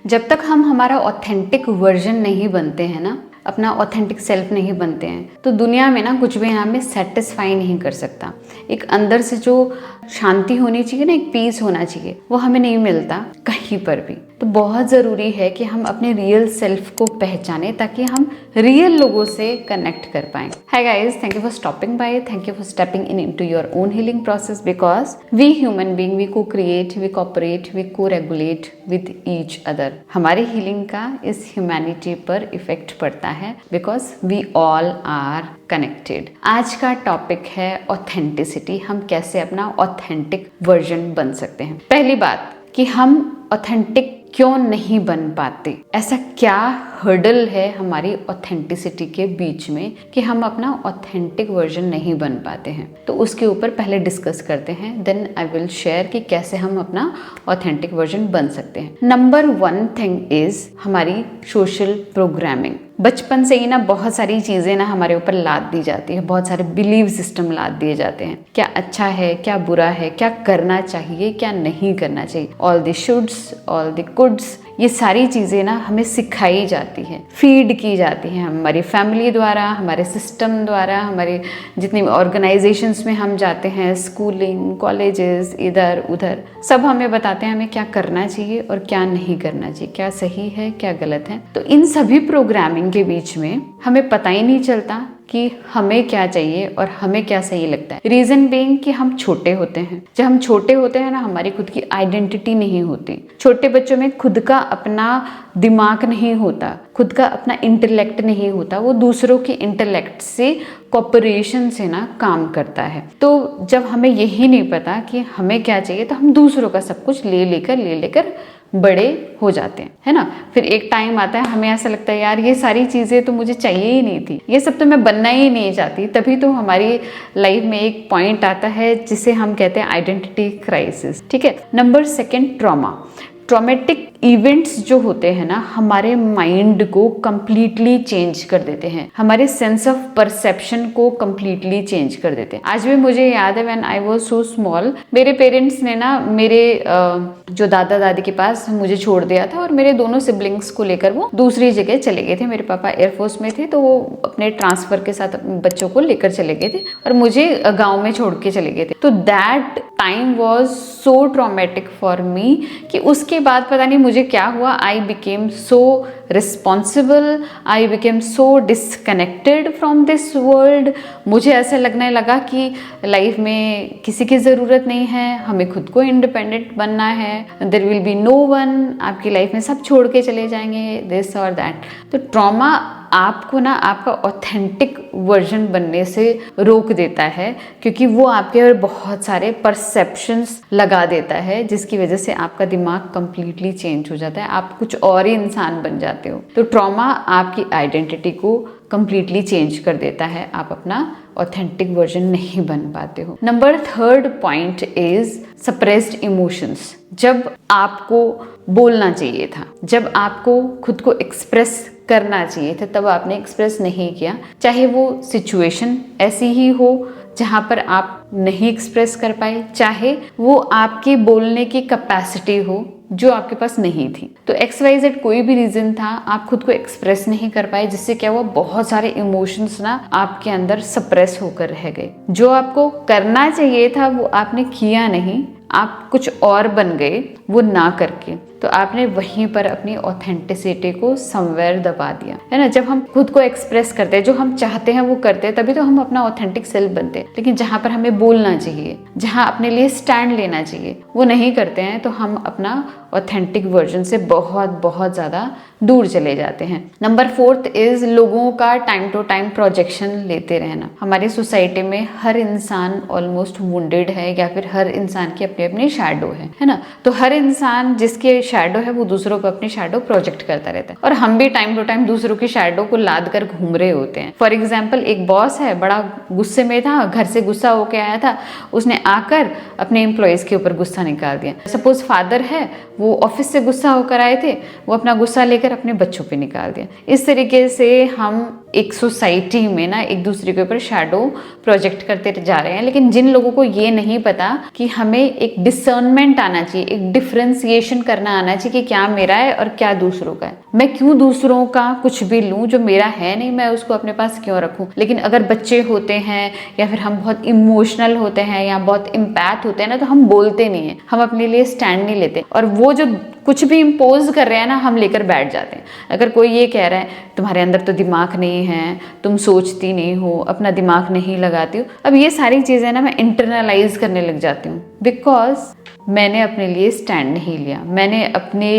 जब तक हम हमारा ऑथेंटिक वर्जन नहीं बनते हैं ना, अपना ऑथेंटिक सेल्फ नहीं बनते हैं, तो दुनिया में ना कुछ भी हमें सेटिस्फाई नहीं कर सकता। एक अंदर से जो शांति होनी चाहिए ना, एक पीस होना चाहिए, वो हमें नहीं मिलता कहीं पर भी। तो बहुत ज़रूरी है कि हम अपने रियल सेल्फ को पहचानें ताकि हम रियल लोगों से कनेक्ट कर पाएं। Hi guys, thank you for stopping by, thank you for stepping in into your own healing process, because we human being, we co create, we cooperate, we co regulate with each other. हमारी healing का इस humanity पर effect पड़ता है because we all are connected. आज का topic है authenticity. हम कैसे अपना ऑथेंटिक वर्जन बन सकते हैं। पहली बात कि हम ऑथेंटिक क्यों नहीं बन पाते, ऐसा क्या हर्डल है हमारी ऑथेंटिसिटी के बीच में कि हम अपना ऑथेंटिक वर्जन नहीं बन पाते हैं। तो उसके ऊपर पहले डिस्कस करते हैं, देन आई विल शेयर कि कैसे हम अपना ऑथेंटिक वर्जन बन सकते हैं। नंबर 1 थिंग इज हमारी सोशल प्रोग्रामिंग। बचपन से ही ना बहुत सारी चीज़ें ना हमारे ऊपर लाद दी जाती है, बहुत सारे बिलीव सिस्टम लाद दिए जाते हैं। क्या अच्छा है, क्या बुरा है, क्या करना चाहिए, क्या नहीं करना चाहिए, all the shoulds, all the goods, ये सारी चीज़ें ना हमें सिखाई जाती हैं, फीड की जाती हैं हमारी फैमिली द्वारा, हमारे सिस्टम द्वारा, हमारे जितनी ऑर्गेनाइजेशंस में हम जाते हैं, स्कूलिंग, कॉलेजेस, इधर उधर, सब हमें बताते हैं हमें क्या करना चाहिए और क्या नहीं करना चाहिए, क्या सही है, क्या गलत है। तो इन सभी प्रोग्रामिंग के बीच में हमें पता ही नहीं चलता कि हमें क्या चाहिए और हमें क्या सही लगता है। रीजन बीइंग कि हम छोटे होते हैं। जब हम छोटे होते हैं ना, हमारी खुद की आइडेंटिटी नहीं होती। छोटे बच्चों में खुद का अपना दिमाग नहीं होता, खुद का अपना इंटेलेक्ट नहीं होता, वो दूसरों के इंटेलेक्ट से, कोऑपरेशन से ना काम करता है। तो जब हमें यही नहीं पता कि हमें क्या चाहिए, तो हम दूसरों का सब कुछ ले लेकर बड़े हो जाते हैं, है ना। फिर एक टाइम आता है हमें ऐसा लगता है यार ये सारी चीज़ें तो मुझे चाहिए ही नहीं थी, ये सब तो मैं बनना ही नहीं चाहती। तभी तो हमारी लाइफ में एक पॉइंट आता है जिसे हम कहते हैं आइडेंटिटी क्राइसिस। ठीक है। Number 2 trauma. ट्रॉमेटिक इवेंट्स जो होते हैं ना, हमारे माइंड को कंप्लीटली चेंज कर देते हैं, हमारे सेंस ऑफ परसेप्शन को कंप्लीटली चेंज कर देते हैं। आज भी मुझे याद है when I was so small, मेरे पेरेंट्स ने ना मेरे जो दादा दादी के पास मुझे छोड़ दिया था और मेरे दोनों सिबलिंग्स को लेकर वो दूसरी जगह चले गए थे। मेरे पापा एयरफोर्स में थे, तो वो अपने ट्रांसफर के साथ बच्चों को लेकर चले गए थे और मुझे गाँव में छोड़ के चले गए थे। तो that time was so traumatic for me कि उसके बाद पता नहीं मुझे क्या हुआ, I became so responsible, I became so disconnected from this world. मुझे ऐसा लगने लगा कि लाइफ में किसी की ज़रूरत नहीं है, हमें खुद को इंडिपेंडेंट बनना है, there will be no one, आपकी लाइफ में सब छोड़ के चले जाएंगे, दिस और दैट। तो ट्रॉमा आपको ना आपका ऑथेंटिक वर्जन बनने से रोक देता है, क्योंकि वो आपके बहुत सारे परसेप्शंस लगा देता है, जिसकी वजह से आपका दिमाग कंप्लीटली चेंज हो जाता है, आप कुछ और ही इंसान बन जाते हो। तो ट्रॉमा आपकी आइडेंटिटी को कंप्लीटली चेंज कर देता है, आप अपना ऑथेंटिक वर्जन नहीं बन पाते हो। Number 3 point is suppressed emotions. जब आपको बोलना चाहिए था, जब आपको खुद को एक्सप्रेस करना चाहिए था, तब आपने एक्सप्रेस नहीं किया। चाहे वो सिचुएशन ऐसी ही हो जहाँ पर आप नहीं एक्सप्रेस कर पाए, चाहे वो आपके बोलने की कैपेसिटी हो जो आपके पास नहीं थी। तो XYZ कोई भी रीजन था, आप खुद को एक्सप्रेस नहीं कर पाए, जिससे क्या हुआ, बहुत सारे इमोशंस ना आपके अंदर सप्रेस होकर रह गए। जो आपको करना चाहिए था वो आपने किया नहीं, आप कुछ और बन गए वो ना करके। तो आपने वहीं पर अपनी ऑथेंटिसिटी को समवेयर दबा दिया, है ना। जब हम खुद को एक्सप्रेस करते हैं, जो हम चाहते हैं वो करते हैं, तभी तो हम अपना ऑथेंटिक सेल्फ बनते हैं। लेकिन जहाँ पर हमें बोलना चाहिए, जहाँ अपने लिए स्टैंड लेना चाहिए, वो नहीं करते हैं, तो हम अपना ऑथेंटिक वर्जन से बहुत ज़्यादा दूर चले जाते हैं। नंबर 4 इज लोगों का टाइम टू टाइम प्रोजेक्शन लेते रहना। हमारी सोसाइटी में हर इंसान ऑलमोस्ट वुंडेड है, या फिर हर इंसान की अपनी अपनी शैडो है ना। तो हर इंसान जिसके शैडो है वो दूसरों को अपनी शैडो प्रोजेक्ट करता रहता है, और हम भी टाइम टू टाइम दूसरों की शैडो को लाद कर घूम रहे होते हैं। फॉर एग्जाम्पल, एक बॉस है, बड़ा गुस्से में था, घर से गुस्सा होके आया था, उसने आकर अपने एम्प्लॉयज के ऊपर गुस्सा निकाल दिया। सपोज फादर है, वो ऑफिस से गुस्सा होकर आए थे, वो अपना गुस्सा लेकर अपने बच्चों पे निकाल दिया। इस तरीके से हम एक सोसाइटी में ना एक दूसरे के ऊपर शैडो प्रोजेक्ट करते जा रहे हैं। लेकिन जिन लोगों को ये नहीं पता कि हमें एक डिसर्नमेंट आना चाहिए, एक डिफरेंशिएशन करना आना चाहिए कि क्या मेरा है और क्या दूसरों का है। मैं क्यों दूसरों का कुछ भी लूं जो मेरा है नहीं, मैं उसको अपने पास क्यों रखूं। लेकिन अगर बच्चे होते हैं या फिर हम बहुत इमोशनल होते हैं या बहुत इम्पैथ होते हैं ना, तो हम बोलते नहीं है, हम अपने लिए स्टैंड नहीं लेते, और वो जो कुछ भी इम्पोज कर रहे हैं ना, हम लेकर बैठ जाते हैं। अगर कोई ये कह रहा है तुम्हारे अंदर तो दिमाग नहीं है, तुम सोचती नहीं हो, अपना दिमाग नहीं लगाती हो, अब ये सारी चीज़ें ना मैं इंटरनलाइज करने लग जाती हूँ, बिकॉज मैंने अपने लिए स्टैंड नहीं लिया। मैंने अपने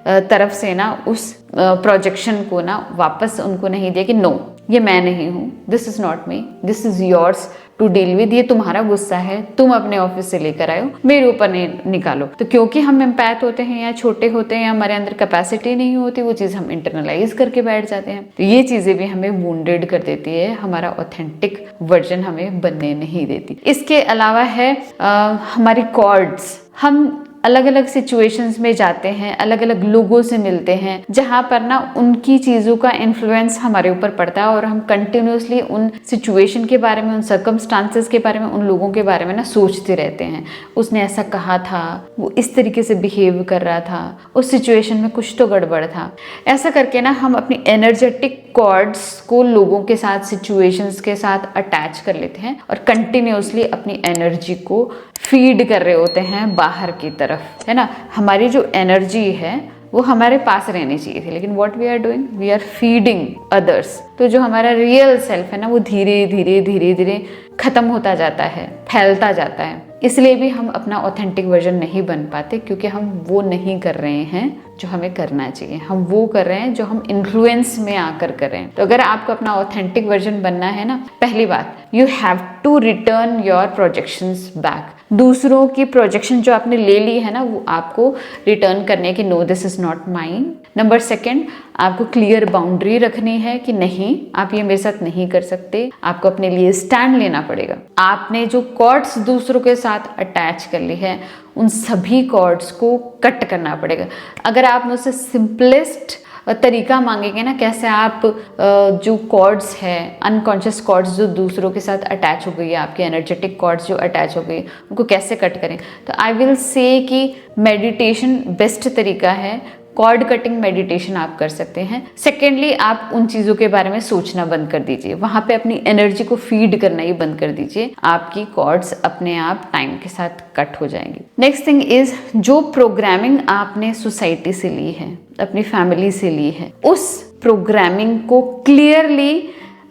तरफ से ना उस प्रोजेक्शन को ना वापस उनको नहीं दिया कि नो, ये मैं नहीं हूँ, this is not me, this is yours to deal with. ये तुम्हारा गुस्सा है, तुम अपने ऑफिस से लेकर आए हो, मेरे ऊपर नहीं निकालो। तो क्योंकि हम एम्पैथ होते हैं या छोटे होते हैं या हमारे अंदर कैपेसिटी नहीं होती, वो चीज़ हम इंटरनलाइज करके बैठ जाते हैं। तो ये चीज़ें भी हमें वुंडेड कर देती है, हमारा ऑथेंटिक वर्जन हमें बनने नहीं देती। इसके अलावा है हमारी कॉर्ड्स। हम अलग अलग सिचुएशंस में जाते हैं, अलग अलग लोगों से मिलते हैं, जहाँ पर ना उनकी चीज़ों का इन्फ्लुएंस हमारे ऊपर पड़ता है और हम कंटिन्यूसली उन सिचुएशन के बारे में, उन सर्कमस्टांसेस के बारे में, उन लोगों के बारे में ना सोचते रहते हैं। उसने ऐसा कहा था, वो इस तरीके से बिहेव कर रहा था, उस सिचुएशन में कुछ तो गड़बड़ था। ऐसा करके ना हम अपनी एनर्जेटिक कॉर्ड्स को लोगों के साथ, सिचुएशंस के साथ अटैच कर लेते हैं और कंटिन्यूसली अपनी एनर्जी को फीड कर रहे होते हैं बाहर की तरफ, है ना। हमारी जो एनर्जी है वो हमारे पास रहनी चाहिए थी, लेकिन what we are doing, we are feeding others. तो जो हमारा रियल सेल्फ है ना, वो धीरे धीरे धीरे धीरे खत्म होता जाता है, फैलता जाता है। इसलिए भी हम अपना ऑथेंटिक वर्जन नहीं बन पाते, क्योंकि हम वो नहीं कर रहे हैं जो हमें करना चाहिए। हम वो कर रहे हैं जो हम इन्फ्लुएंस में आकर कर रहे हैं। तो अगर आपको अपना ऑथेंटिक वर्जन बनना है ना, पहली बात, you have to return your projections back. दूसरों की प्रोजेक्शन जो आपने ले ली है ना, वो आपको रिटर्न करने की, no this is not mine. Number second, आपको क्लियर बाउंड्री रखनी है कि नहीं, आप ये मेरे साथ नहीं कर सकते। आपको अपने लिए स्टैंड लेना पड़ेगा। आपने जो कॉर्ड्स दूसरों के साथ अटैच कर ली है, उन सभी कॉर्ड्स को कट करना पड़ेगा। अगर आप मुझसे सिंपलेस्ट तरीका मांगेंगे ना, कैसे आप जो कॉर्ड्स है, अनकॉन्शियस कॉर्ड्स जो दूसरों के साथ अटैच हो गई है, आपकी एनर्जेटिक कॉर्ड्स जो अटैच हो गई, उनको कैसे कट करें, तो आई विल से कि मेडिटेशन बेस्ट तरीका है। कॉर्ड कटिंग मेडिटेशन आप कर सकते हैं। सेकेंडली, आप उन चीज़ों के बारे में सोचना बंद कर दीजिए, वहाँ पे अपनी एनर्जी को फीड करना ही बंद कर दीजिए। आपकी कॉर्ड्स अपने आप टाइम के साथ कट हो जाएंगी। नेक्स्ट थिंग इज, जो प्रोग्रामिंग आपने सोसाइटी से ली है, अपनी फैमिली से ली है, उस प्रोग्रामिंग को क्लियरली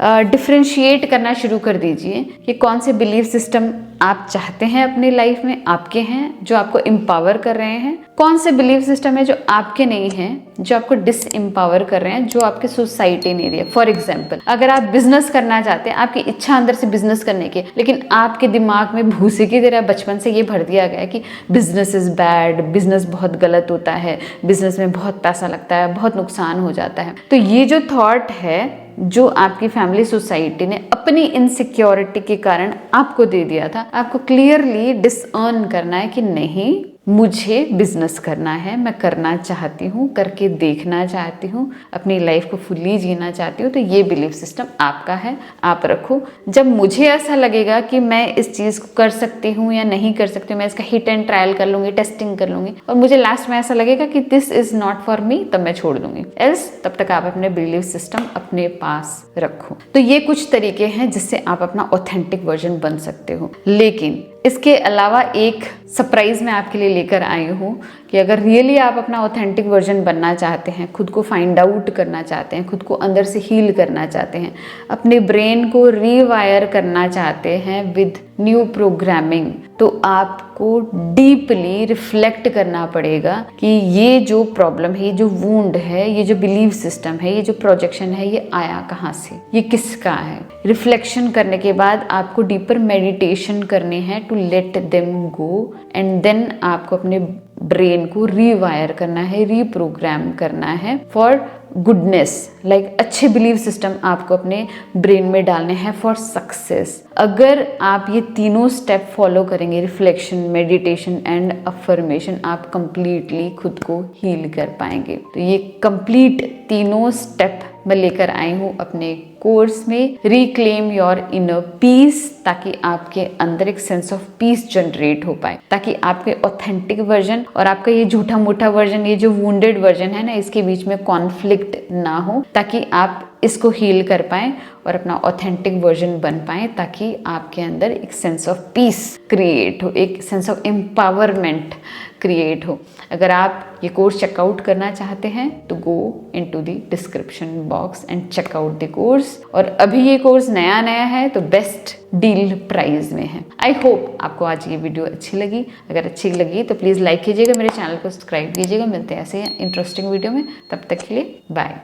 डिफ्रेंशिएट करना शुरू कर दीजिए कि कौन से बिलीफ सिस्टम आप चाहते हैं अपनी लाइफ में, आपके हैं, जो आपको एम्पावर कर रहे हैं, कौन से बिलीफ सिस्टम है जो आपके नहीं हैं, जो आपको डिस एम्पावर कर रहे हैं, जो आपके सोसाइटी नहीं है। फॉर एग्जाम्पल, अगर आप बिजनेस करना चाहते हैं, आपकी इच्छा अंदर से बिजनेस करने की, लेकिन आपके दिमाग में भूसे की तरह बचपन से ये भर दिया गया है कि बिजनेस इज बैड, बिजनेस बहुत गलत होता है, बिजनेस में बहुत पैसा लगता है, बहुत नुकसान हो जाता है। तो ये जो थॉट है, जो आपकी फैमिली सोसाइटी ने अपनी इनसिक्योरिटी के कारण आपको दे दिया था, आपको क्लियरली डिसअर्न करना है कि नहीं, मुझे बिजनेस करना है, मैं करना चाहती हूँ, करके देखना चाहती हूँ, अपनी लाइफ को फुल्ली जीना चाहती हूँ। तो ये बिलीफ सिस्टम आपका है, आप रखो। जब मुझे ऐसा लगेगा कि मैं इस चीज़ को कर सकती हूँ या नहीं कर सकती हूँ, मैं इसका हिट एंड ट्रायल कर लूँगी, टेस्टिंग कर लूँगी, और मुझे लास्ट में ऐसा लगेगा कि this is not for me, तब मैं छोड़ दूंगी। एल्स तब तक आप अपने बिलीफ सिस्टम अपने पास रखो। तो ये कुछ तरीके हैं जिससे आप अपना ऑथेंटिक वर्जन बन सकते हो। लेकिन इसके अलावा एक सरप्राइज मैं आपके लिए लेकर आई हूँ कि अगर रियली आप अपना ऑथेंटिक वर्जन बनना चाहते हैं, खुद को फाइंड आउट करना चाहते हैं, खुद को अंदर से हील करना चाहते हैं, अपने ब्रेन को रीवायर करना चाहते हैं विद न्यू प्रोग्रामिंग, तो आपको डीपली रिफ्लेक्ट करना पड़ेगा कि ये जो प्रॉब्लम है, ये जो वूंड है, ये जो बिलीव सिस्टम है, ये जो प्रोजेक्शन है, ये आया कहाँ से, ये किसका है। रिफ्लेक्शन करने के बाद आपको डीपर मेडिटेशन करनी है to let them go, and then आपको अपने ब्रेन को रीवायर करना है, रीप्रोग्राम करना है फॉर गुडनेस। लाइक अच्छे बिलीव सिस्टम आपको अपने ब्रेन में डालने हैं फॉर सक्सेस। अगर आप ये तीनों स्टेप फॉलो करेंगे, रिफ्लेक्शन, मेडिटेशन एंड अफर्मेशन, आप कंप्लीटली खुद को हील कर पाएंगे। तो ये कंप्लीट तीनों स्टेप मैं लेकर आई हूँ अपने कोर्स में, रिक्लेम योर इनर पीस, ताकि आपके अंदर एक सेंस ऑफ पीस जनरेट हो पाए, ताकि आपके ऑथेंटिक वर्जन और आपका ये झूठा मूठा वर्जन, ये जो वुंडेड वर्जन है ना, इसके बीच में कॉन्फ्लिक्ट ना हो, ताकि आप इसको हील कर पाएं और अपना ऑथेंटिक वर्जन बन पाएं, ताकि आपके अंदर एक सेंस ऑफ पीस क्रिएट हो, एक सेंस ऑफ एम्पावरमेंट क्रिएट हो। अगर आप ये कोर्स चेकआउट करना चाहते हैं तो go into the description box and check out the course. और अभी ये कोर्स नया है तो बेस्ट डील प्राइस में है। आई होप आपको आज ये वीडियो अच्छी लगी। अगर अच्छी लगी तो प्लीज़ लाइक कीजिएगा, मेरे चैनल को सब्सक्राइब कीजिएगा। मिलते हैं ऐसे इंटरेस्टिंग वीडियो में, तब तक के लिए बाय।